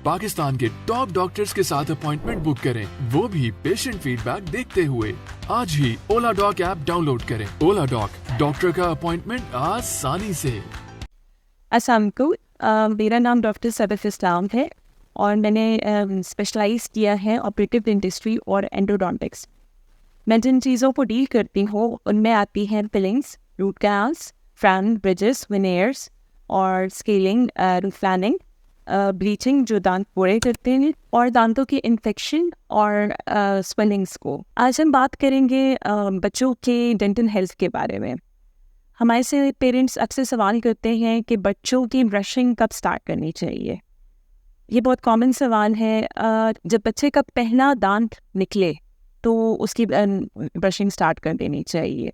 पाकिस्तान के top doctors के साथ अपॉइंटमेंट बुक करें, वो भी पेशेंट फीडबैक देखते हुए। आज ही oladoc ऐप डाउनलोड करें। oladoc, डॉक्टर का अपॉइंटमेंट आसानी से। अस्सलाम वालेकुम, मेरा नाम डॉक्टर सदफ इस्लाम है और मैंने स्पेशलाइज किया है ऑपरेटिव डेंटिस्ट्री और एंडोडोंटिक्स। मैं जिन चीज़ों को डील करती हूँ उनमें आती हैं फिलिंग्स, रूट कैनाल्स, फ्रैन, ब्रिजेस, विनेयर्स और स्केलिंग, रिफ्लैनिंग, ब्लीचिंग जो दांत बूढ़े करते हैं, और दांतों की इन्फेक्शन और स्वेलिंग्स को। आज हम बात करेंगे बच्चों के डेंटल हेल्थ के बारे में। हमारे से पेरेंट्स अक्सर सवाल करते हैं कि बच्चों की ब्रशिंग कब स्टार्ट करनी चाहिए। ये बहुत कॉमन सवाल है। जब बच्चे का पहला दांत निकले तो उसकी ब्रशिंग स्टार्ट कर देनी चाहिए।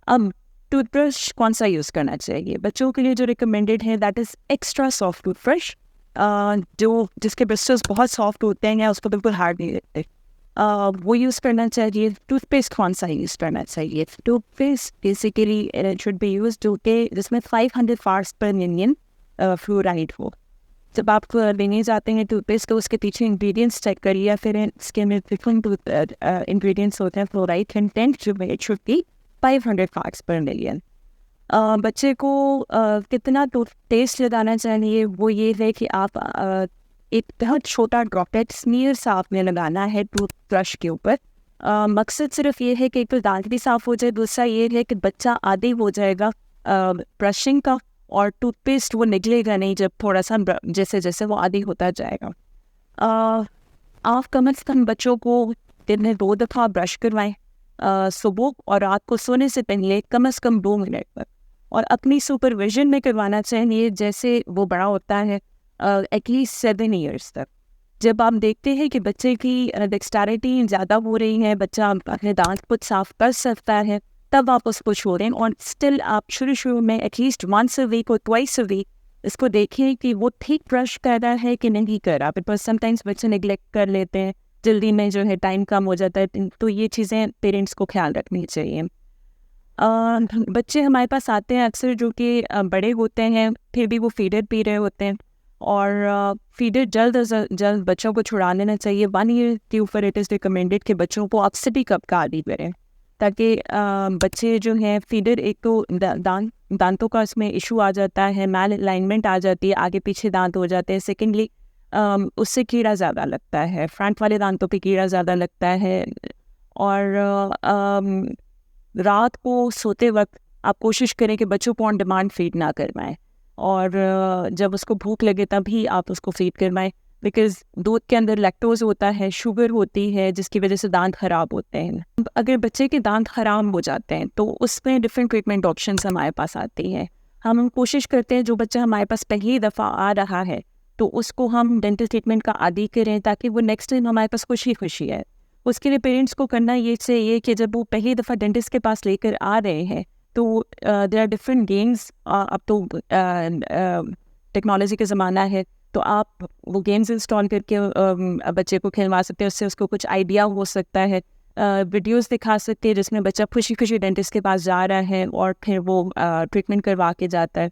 अब टूथब्रश कौन सा यूज़ करना चाहिए बच्चों के लिए? जो रिकमेंडेड है that is extra soft toothbrush, जो जिसके ब्रिस्टल्स बहुत सॉफ्ट होते हैं या उसको बिल्कुल हार्ड नहीं रहते, वो यूज़ करना चाहिए। टूथपेस्ट कौन सा यूज़ करना चाहिए? Toothpaste basically it should be use जो कि जिसमें 500 पार्ट्स पर मिलियन फ्लोराइड हो। जब आप लेने जाते हैं टूथपेस्ट तो उसके पीछे इंग्रेडिएंट्स चेक करिए, या फिर इसके में डिफरेंट इंग्रेडिएंट्स होते हैं। फ्लोराइड कंटेंट जो है इट शुड बी 500 पार्ट्स पर मिलियन। बच्चे को कितना टूथपेस्ट लगाना चाहिए वो ये है कि आप एक बहुत छोटा ड्रॉपलेट स्मीयर सा आपने लगाना है टूथब्रश के ऊपर। मकसद सिर्फ ये है कि एक तो दांत भी साफ़ हो जाए, दूसरा ये है कि बच्चा आदी हो जाएगा ब्रशिंग का, और टूथपेस्ट वो निकलेगा नहीं जब थोड़ा सा जैसे जैसे वो आदी होता जाएगा। आप कम से कम बच्चों को दिन में 2 दफ़ा ब्रश करवाएं, सुबह और रात को सोने से पहले कम से कम 2 मिनट पर, और अपनी सुपरविजन में करवाना चाहिए जैसे वो बड़ा होता है एटलीस्ट 7 ईयर्स तक। जब आप देखते हैं कि बच्चे की डेक्सटेरिटी ज़्यादा हो रही है, बच्चा अपने दांत खुद साफ कर सकता है, तब आप उसको छोड़ें। और स्टिल आप शुरू में एटलीस्ट 1 वीक और 2 वीक इसको देखें कि वो ठीक ब्रश कर रहा है कि नहीं कर रहा। बिकॉज समटाइम्स बच्चे निगलेक्ट कर लेते हैं, जल्दी में जो है टाइम कम हो जाता है, तो ये चीज़ें पेरेंट्स को ख्याल रखनी चाहिए। बच्चे हमारे पास आते हैं अक्सर जो कि बड़े होते हैं, फिर भी वो फीडर पी रहे होते हैं, और फीडर जल्द अज जल्द बच्चों को छुड़ा लेना चाहिए। 1 ईयर के ऊपर इट इज़ रिकमेंडेड कि बच्चों को आप सिटी कप का आदी करें, ताकि बच्चे जो हैं फीडर, एक तो दांतों का इसमें इशू आ जाता है, मैल अलाइनमेंट आ जाती है, आगे पीछे दांत हो जाते हैं। सेकेंडली उससे कीड़ा ज़्यादा लगता है, फ्रंट वाले दांतों पे कीड़ा ज़्यादा लगता है। और रात को सोते वक्त आप कोशिश करें कि बच्चों को ऑन डिमांड फीड ना करवाएं, और जब उसको भूख लगे तभी आप उसको फीड करवाएं। बिकॉज़ दूध के अंदर लैक्टोज होता है, शुगर होती है, जिसकी वजह से दांत ख़राब होते हैं। अगर बच्चे के दांत ख़राब हो जाते हैं तो उसमें डिफरेंट ट्रीटमेंट ऑप्शंस हमारे पास आती हैं। हम कोशिश करते हैं जो बच्चा हमारे पास पहली दफ़ा आ रहा है तो उसको हम डेंटल ट्रीटमेंट का आदी करें, ताकि वो नेक्स्ट टाइम हमारे पास खुशी खुशी है। उसके लिए पेरेंट्स को करना ये चाहिए कि जब वो पहली दफ़ा डेंटिस्ट के पास लेकर आ रहे हैं तो देयर आर डिफरेंट गेम्स। अब तो टेक्नोलॉजी का ज़माना है, तो आप वो गेम्स इंस्टॉल करके बच्चे को खिलवा सकते हैं, उससे उसको कुछ आइडिया हो सकता है। वीडियोस दिखा सकते हैं जिसमें बच्चा खुशी खुशी डेंटिस्ट के पास जा रहा है और फिर वो ट्रीटमेंट करवा के जाता है।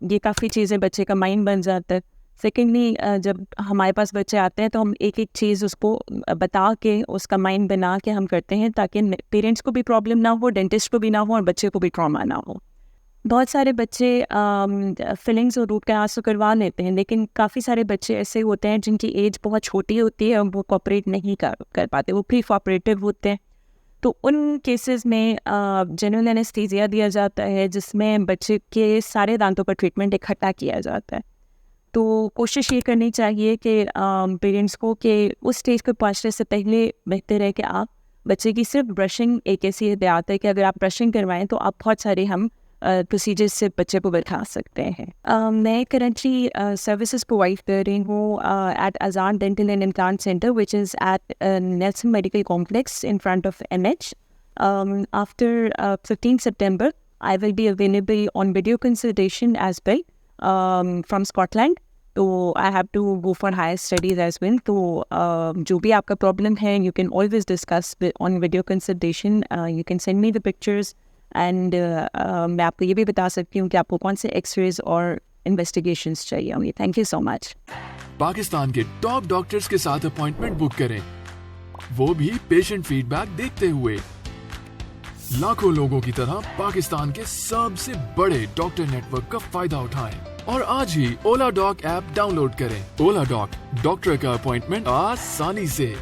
ये काफ़ी चीज़ें बच्चे का माइंड बन जाता है। सेकेंडली, जब हमारे पास बच्चे आते हैं तो हम एक एक चीज़ उसको बता के उसका माइंड बना के हम करते हैं, ताकि पेरेंट्स को भी प्रॉब्लम ना हो, डेंटिस्ट को भी ना हो, और बच्चे को भी ट्रॉमा ना हो। बहुत सारे बच्चे फिलिंग्स और रूट कैनाल्स तो करवा लेते हैं, लेकिन काफ़ी सारे बच्चे ऐसे होते हैं जिनकी एज बहुत छोटी होती है और वो कोऑपरेट नहीं कर पाते, वो प्री कोऑपरेटिव होते हैं। तो उन केसेस में जनरल एनेस्थीसिया दिया जाता है, जिसमें बच्चे के सारे दांतों पर ट्रीटमेंट इकट्ठा किया जाता है। तो कोशिश ये करनी चाहिए कि पेरेंट्स को कि उस स्टेज पर पहुंचने से पहले बेहतर है कि आप बच्चे की सिर्फ ब्रशिंग, एक ऐसी हदायत है कि अगर आप ब्रशिंग करवाएं तो आप बहुत सारे हम प्रोसीजर्स से बच्चे को बैठा सकते हैं। मैं करंटली सर्विसेज प्रोवाइड कर रही हूँ at Azaan dental and implant centre which is at Nelson medical complex in front of NH. After 15 September, I will be available on video consultation as well from Scotland. तो I have to go for higher studies as well. तो जो भी आपका problem है you can always discuss on video consultation. You can send me the pictures and मैं आपको ये भी बता सकती हूँ कि आपको कौन से एक्सरेज और इन्वेस्टिगेशंस चाहिए होंगे। Thank you so much. Pakistan के टॉप डॉक्टर्स के साथ अपॉइंटमेंट बुक करें, वो भी पेशेंट फीडबैक देखते हुए। लाखों लोगों की तरह पाकिस्तान के सबसे बड़े डॉक्टर नेटवर्क का फायदा उठाएं और आज ही ओलाडॉक ऐप डाउनलोड करें। ओलाडॉक, डॉक्टर का अपॉइंटमेंट आसानी से।